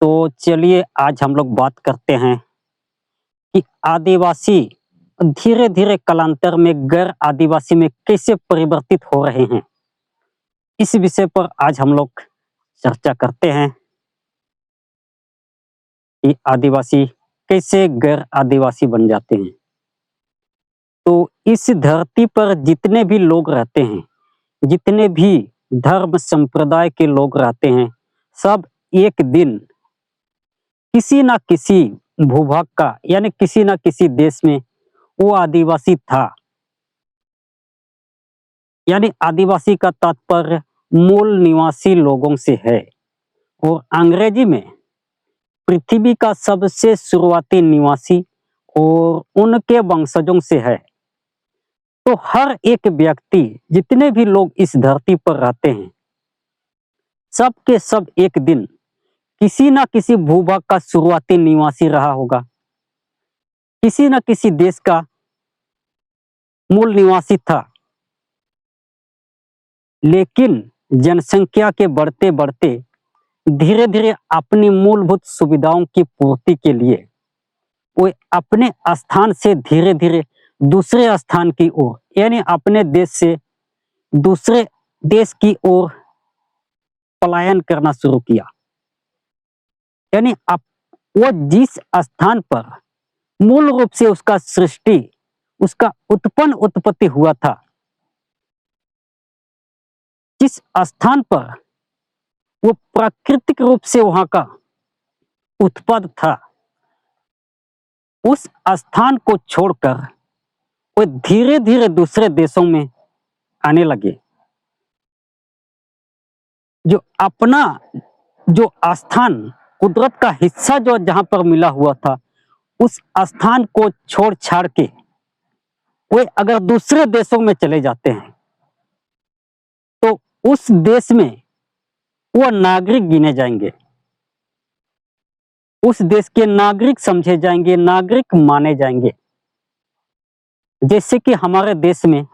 तो चलिए आज हम लोग बात करते हैं कि आदिवासी धीरे-धीरे कालांतर में गैर आदिवासी में कैसे परिवर्तित हो रहे हैं। इस विषय पर आज हम लोग चर्चा करते हैं कि आदिवासी कैसे गैर आदिवासी बन जाते हैं। तो इस धरती पर जितने भी लोग रहते हैं, जितने भी धर्म संप्रदाय के लोग रहते हैं, सब एक दिन किसी न किसी भूभाग का यानी किसी न किसी देश में वो आदिवासी था। यानी आदिवासी का तात्पर्य मूल निवासी लोगों से है और अंग्रेजी में पृथ्वी का सबसे शुरुआती निवासी और उनके वंशजों से है। तो हर एक व्यक्ति, जितने भी लोग इस धरती पर रहते हैं, सब के सब एक दिन किसी न किसी भूभाग का शुरुआती निवासी रहा होगा, किसी न किसी देश का मूल निवासी था। लेकिन जनसंख्या के बढ़ते बढ़ते धीरे धीरे अपनी मूलभूत सुविधाओं की पूर्ति के लिए वो अपने स्थान से धीरे धीरे दूसरे स्थान की ओर यानी अपने देश से दूसरे देश की ओर पलायन करना शुरू किया। यानी अब वो जिस स्थान पर मूल रूप से उसका सृष्टि उसका उत्पत्ति हुआ था, जिस स्थान पर वो प्राकृतिक रूप से वहां का उत्पाद था, उस स्थान को छोड़कर वो धीरे धीरे दूसरे देशों में आने लगे। जो अपना जो स्थान कुदरत का हिस्सा जो जहां पर मिला हुआ था, उस स्थान को छोड़ छाड़ के वे अगर दूसरे देशों में चले जाते हैं तो उस देश में वो नागरिक गिने जाएंगे, उस देश के नागरिक समझे जाएंगे, नागरिक माने जाएंगे। जैसे कि हमारे देश में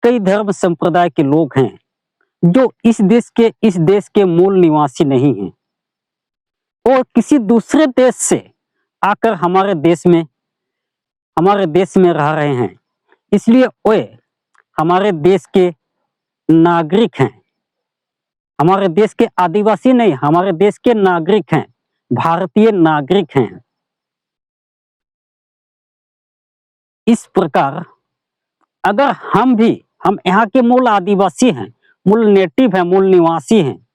कई धर्म संप्रदाय के लोग हैं जो इस देश के मूल निवासी नहीं हैं और किसी दूसरे देश से आकर हमारे देश में रह रहे हैं, इसलिए वे हमारे देश के नागरिक हैं। हमारे देश के आदिवासी नहीं, हमारे देश के नागरिक हैं, भारतीय नागरिक हैं। इस प्रकार अगर हम यहाँ के मूल आदिवासी हैं, मूल नेटिव हैं, मूल निवासी हैं,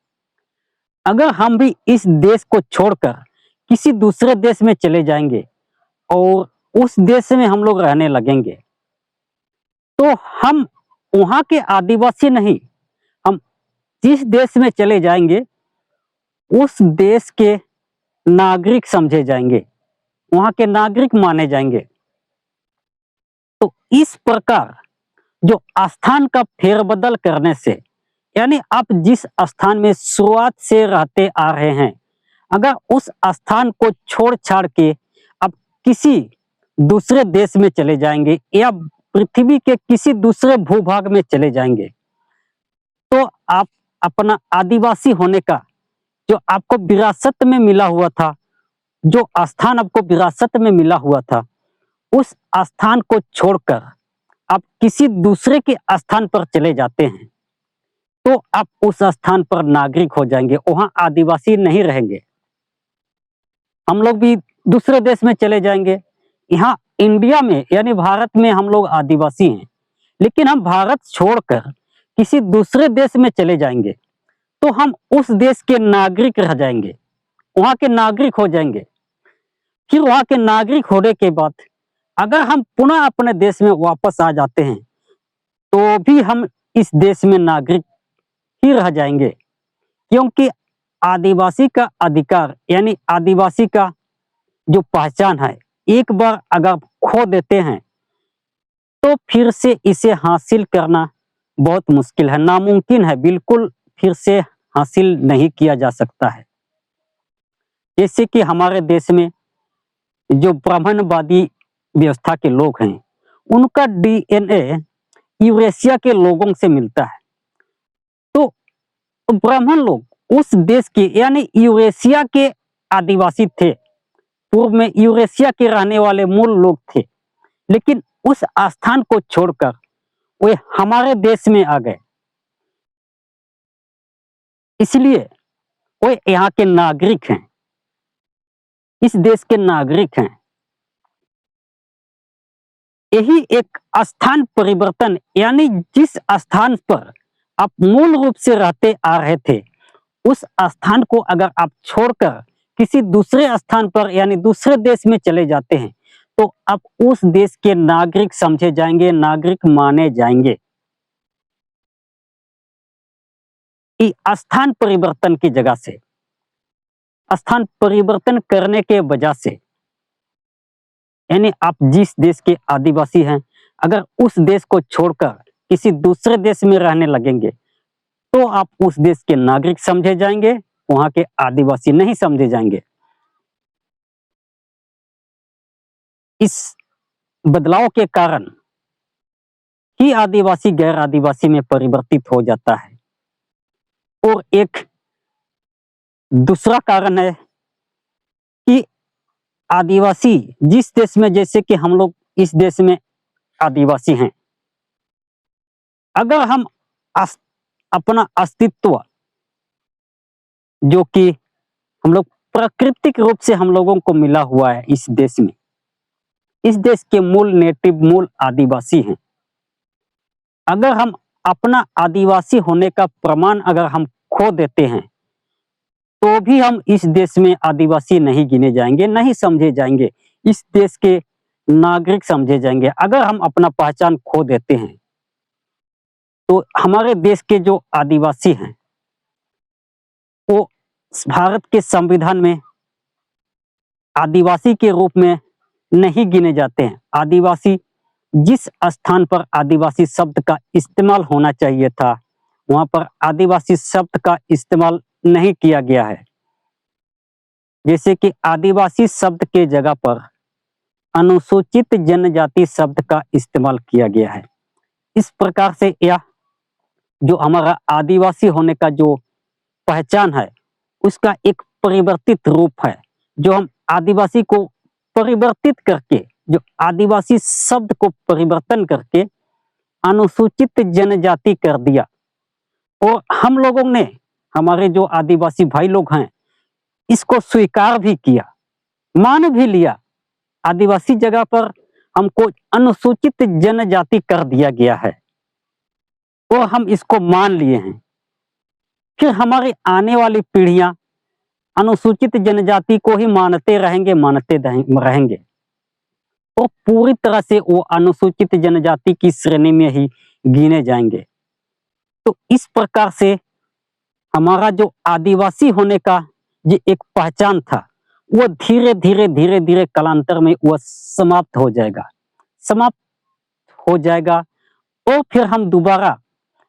अगर हम भी इस देश को छोड़कर किसी दूसरे देश में चले जाएंगे और उस देश में हम लोग रहने लगेंगे, तो हम वहाँ के आदिवासी नहीं, हम जिस देश में चले जाएंगे उस देश के नागरिक समझे जाएंगे, वहाँ के नागरिक माने जाएंगे। तो इस प्रकार जो स्थान का फेरबदल करने से, यानी आप जिस स्थान में शुरुआत से रहते आ रहे हैं, अगर उस स्थान को छोड़ छाड़ के आप किसी दूसरे देश में चले जाएंगे या पृथ्वी के किसी दूसरे भूभाग में चले जाएंगे, तो आप अपना आदिवासी होने का जो आपको विरासत में मिला हुआ था, जो स्थान आपको विरासत में मिला हुआ था, उस स्थान को छोड़कर आप किसी दूसरे के स्थान पर चले जाते हैं, तो आप उस स्थान पर नागरिक हो जाएंगे, वहां आदिवासी नहीं रहेंगे। हम लोग भी दूसरे देश में चले जाएंगे, यहाँ इंडिया में यानी भारत में हम लोग आदिवासी हैं, लेकिन हम भारत छोड़कर किसी दूसरे देश में चले जाएंगे तो हम उस देश के नागरिक रह जाएंगे, वहां के नागरिक हो जाएंगे। फिर वहां के नागरिक होने के बाद अगर हम पुनः अपने देश में वापस आ जाते हैं तो भी हम इस देश में नागरिक ही रह जाएंगे, क्योंकि आदिवासी का अधिकार यानी आदिवासी का जो पहचान है, एक बार अगर खो देते हैं तो फिर से इसे हासिल करना बहुत मुश्किल है, नामुमकिन है, बिल्कुल फिर से हासिल नहीं किया जा सकता है। जैसे कि हमारे देश में जो ब्राह्मणवादी व्यवस्था के लोग हैं, उनका डीएनए यूरेशिया के लोगों से मिलता है। तो ब्राह्मण लोग उस देश के यानी यूरेशिया के आदिवासी थे, पूर्व में यूरेशिया के रहने वाले मूल लोग थे, लेकिन उस स्थान को छोड़कर वे हमारे देश में आ गए, इसलिए वे यहाँ के नागरिक हैं, इस देश के नागरिक हैं। यही एक स्थान परिवर्तन यानी जिस स्थान पर आप मूल रूप से रहते आ रहे थे, उस स्थान को अगर आप छोड़कर किसी दूसरे स्थान पर यानी दूसरे देश में चले जाते हैं, तो आप उस देश के नागरिक समझे जाएंगे, नागरिक माने जाएंगे। कि स्थान परिवर्तन की जगह से, स्थान परिवर्तन करने के वजह से, यानी आप जिस देश के आदिवासी हैं, अगर उस देश को छोड़कर किसी दूसरे देश में रहने लगेंगे, तो आप उस देश के नागरिक समझे जाएंगे, वहां के आदिवासी नहीं समझे जाएंगे। इस बदलाव के कारण ही आदिवासी गैर आदिवासी में परिवर्तित हो जाता है। और एक दूसरा कारण है कि आदिवासी जिस देश में, जैसे कि हम लोग इस देश में आदिवासी हैं, अगर हम अपना अस्तित्व जो कि हम लोग प्राकृतिक रूप से हम लोगों को मिला हुआ है इस देश में, इस देश के मूल नेटिव मूल आदिवासी हैं, अगर हम अपना आदिवासी होने का प्रमाण अगर हम खो देते हैं, तो भी हम इस देश में आदिवासी नहीं गिने जाएंगे, नहीं समझे जाएंगे, इस देश के नागरिक समझे जाएंगे। अगर हम अपना पहचान खो देते हैं, तो हमारे देश के जो आदिवासी हैं, वो भारत के संविधान में आदिवासी के रूप में नहीं गिने जाते हैं। आदिवासी जिस स्थान पर आदिवासी शब्द का इस्तेमाल होना चाहिए था, वहां पर आदिवासी शब्द का इस्तेमाल नहीं किया गया है। जैसे कि आदिवासी शब्द के जगह पर अनुसूचित जनजाति शब्द का इस्तेमाल किया गया है। इस प्रकार से यह जो हमारा आदिवासी होने का जो पहचान है, उसका एक परिवर्तित रूप है, जो हम आदिवासी को परिवर्तित करके, जो आदिवासी शब्द को परिवर्तन करके अनुसूचित जनजाति कर दिया। और हम लोगों ने, हमारे जो आदिवासी भाई लोग हैं, इसको स्वीकार भी किया, मान भी लिया। आदिवासी जगह पर हमको अनुसूचित जनजाति कर दिया गया है, और हम इसको मान लिए हैं। फिर हमारी आने वाली पीढ़ियां अनुसूचित जनजाति को ही मानते रहेंगे, मानते रहेंगे, तो पूरी तरह से वो अनुसूचित जनजाति की श्रेणी में ही गिने जाएंगे। तो इस प्रकार से हमारा जो आदिवासी होने का ये एक पहचान था, वो धीरे धीरे कालांतर में वह समाप्त हो जाएगा, समाप्त हो जाएगा। और फिर हम दोबारा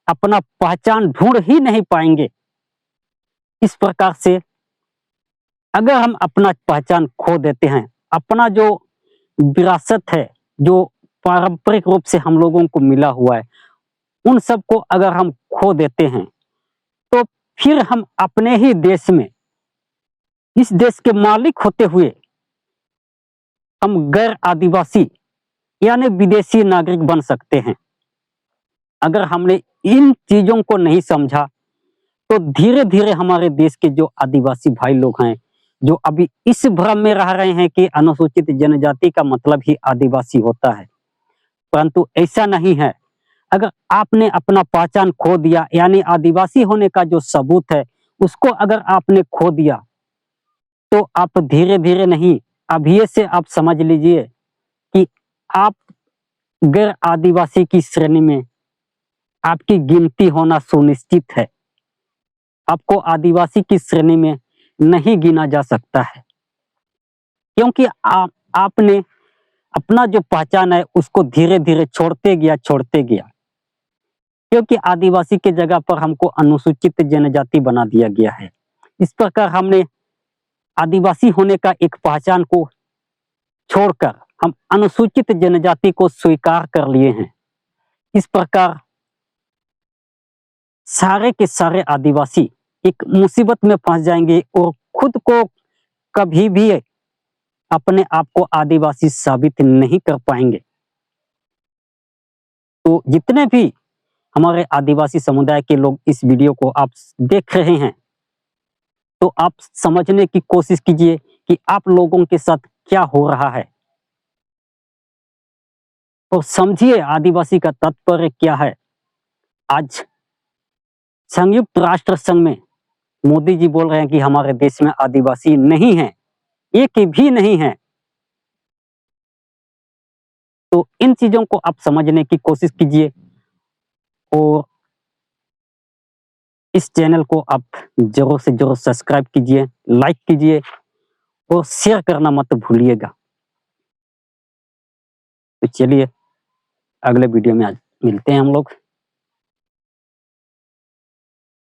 अपना पहचान ढूंढ ही नहीं पाएंगे। इस प्रकार से अगर हम अपना पहचान खो देते हैं, अपना जो विरासत है, जो पारंपरिक रूप से हम लोगों को मिला हुआ है, उन सब को अगर हम खो देते हैं, तो फिर हम अपने ही देश में, इस देश के मालिक होते हुए, हम गैर आदिवासी यानी विदेशी नागरिक बन सकते हैं। अगर हमने इन चीजों को नहीं समझा, तो धीरे धीरे हमारे देश के जो आदिवासी भाई लोग हैं, जो अभी इस भ्रम में रह रहे हैं कि अनुसूचित जनजाति का मतलब ही आदिवासी होता है, परंतु ऐसा नहीं है। अगर आपने अपना पहचान खो दिया, यानी आदिवासी होने का जो सबूत है, उसको अगर आपने खो दिया, तो आप धीरे धीरे नहीं, अभी से आप समझ लीजिए कि आप गैर आदिवासी की श्रेणी में आपकी गिनती होना सुनिश्चित है। आपको आदिवासी की श्रेणी में नहीं गिना जा सकता है, क्योंकि आपने अपना जो पहचान है उसको धीरे धीरे छोड़ते गया, क्योंकि आदिवासी के जगह पर हमको अनुसूचित जनजाति बना दिया गया है। इस प्रकार हमने आदिवासी होने का एक पहचान को छोड़कर हम अनुसूचित जनजाति को स्वीकार कर लिए हैं। इस प्रकार सारे के सारे आदिवासी एक मुसीबत में फंस जाएंगे और खुद को कभी भी अपने आप को आदिवासी साबित नहीं कर पाएंगे। तो जितने भी हमारे आदिवासी समुदाय के लोग इस वीडियो को आप देख रहे हैं, तो आप समझने की कोशिश कीजिए कि आप लोगों के साथ क्या हो रहा है और समझिए आदिवासी का तात्पर्य क्या है। आज संयुक्त राष्ट्र संघ में मोदी जी बोल रहे हैं कि हमारे देश में आदिवासी नहीं है, एक भी नहीं है। तो इन चीजों को आप समझने की कोशिश कीजिए और इस चैनल को आप जरूर से जरूर सब्सक्राइब कीजिए, लाइक कीजिए और शेयर करना मत भूलिएगा। तो चलिए अगले वीडियो में आज मिलते हैं हम लोग।